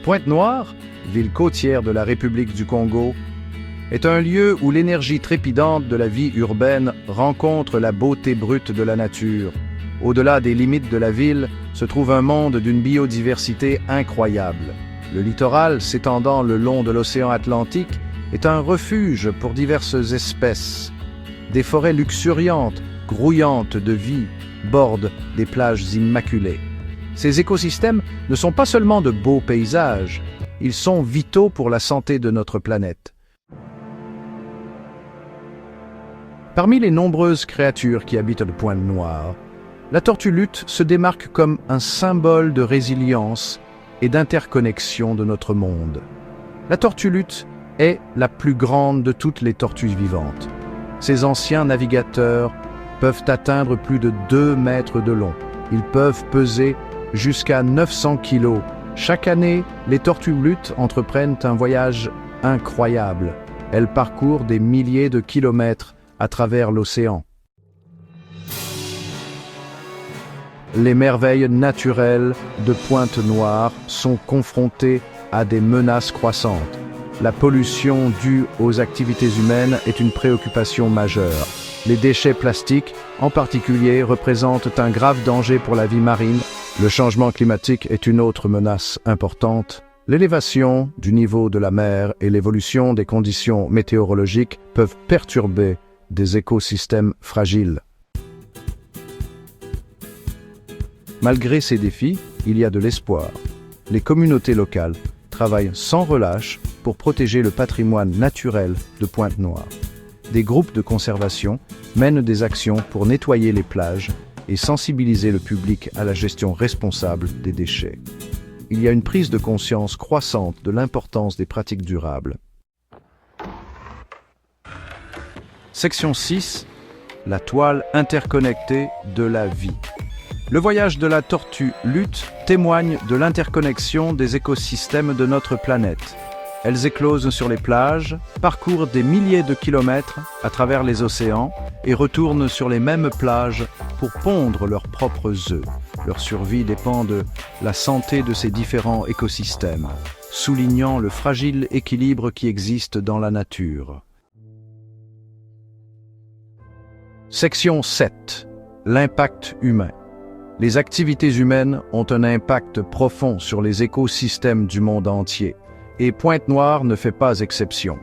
Pointe-Noire, ville côtière de la République du Congo, est un lieu où l'énergie trépidante de la vie urbaine rencontre la beauté brute de la nature. Au-delà des limites de la ville se trouve un monde d'une biodiversité incroyable. Le littoral, s'étendant le long de l'océan Atlantique, est un refuge pour diverses espèces. Des forêts luxuriantes, grouillantes de vie, bordent des plages immaculées. Ces écosystèmes ne sont pas seulement de beaux paysages, ils sont vitaux pour la santé de notre planète. Parmi les nombreuses créatures qui habitent le Pointe-Noire, la tortue luth se démarque comme un symbole de résilience et d'interconnexion de notre monde. La tortue luth est la plus grande de toutes les tortues vivantes. Ces anciens navigateurs peuvent atteindre plus de 2 mètres de long. Ils peuvent peser jusqu'à 900 kilos. Chaque année, les tortues luth entreprennent un voyage incroyable. Elles parcourent des milliers de kilomètres à travers l'océan. Les merveilles naturelles de Pointe-Noire sont confrontées à des menaces croissantes. La pollution due aux activités humaines est une préoccupation majeure. Les déchets plastiques, en particulier, représentent un grave danger pour la vie marine. Le changement climatique est une autre menace importante. L'élévation du niveau de la mer et l'évolution des conditions météorologiques peuvent perturber des écosystèmes fragiles. Malgré ces défis, il y a de l'espoir. Les communautés locales travaillent sans relâche pour protéger le patrimoine naturel de Pointe-Noire. Des groupes de conservation mènent des actions pour nettoyer les plages et sensibiliser le public à la gestion responsable des déchets. Il y a une prise de conscience croissante de l'importance des pratiques durables. Section 6. La toile interconnectée de la vie. Le voyage de la tortue luth témoigne de l'interconnexion des écosystèmes de notre planète. Elles éclosent sur les plages, parcourent des milliers de kilomètres à travers les océans et retournent sur les mêmes plages pour pondre leurs propres œufs. Leur survie dépend de la santé de ces différents écosystèmes, soulignant le fragile équilibre qui existe dans la nature. Section 7. L'impact humain. Les activités humaines ont un impact profond sur les écosystèmes du monde entier, et Pointe-Noire ne fait pas exception.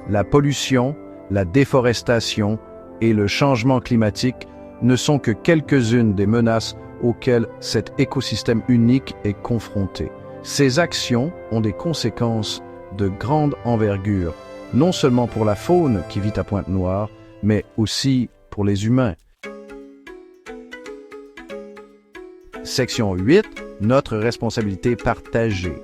La pollution, la déforestation et le changement climatique ne sont que quelques-unes des menaces auxquelles cet écosystème unique est confronté. Ces actions ont des conséquences de grande envergure, non seulement pour la faune qui vit à Pointe-Noire, mais aussi pour les humains. Section 8. Notre responsabilité partagée.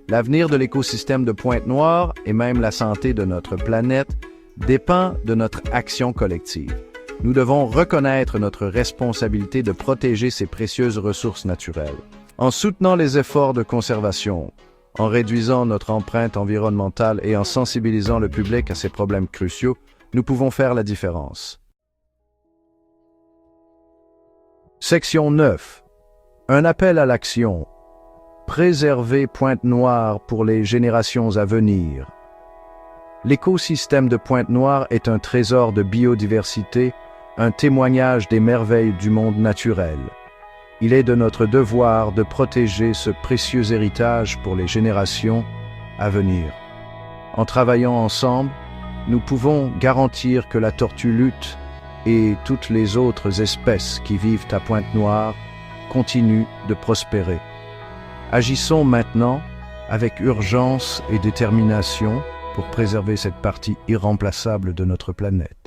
L'avenir de l'écosystème de Pointe-Noire et même la santé de notre planète dépend de notre action collective. Nous devons reconnaître notre responsabilité de protéger ces précieuses ressources naturelles. En soutenant les efforts de conservation, en réduisant notre empreinte environnementale et en sensibilisant le public à ces problèmes cruciaux, nous pouvons faire la différence. Section 9. Un appel à l'action. Préserver Pointe-Noire pour les générations à venir. L'écosystème de Pointe-Noire est un trésor de biodiversité, un témoignage des merveilles du monde naturel. Il est de notre devoir de protéger ce précieux héritage pour les générations à venir. En travaillant ensemble, nous pouvons garantir que la tortue luth et toutes les autres espèces qui vivent à Pointe-Noire continuent de prospérer. Agissons maintenant avec urgence et détermination pour préserver cette partie irremplaçable de notre planète.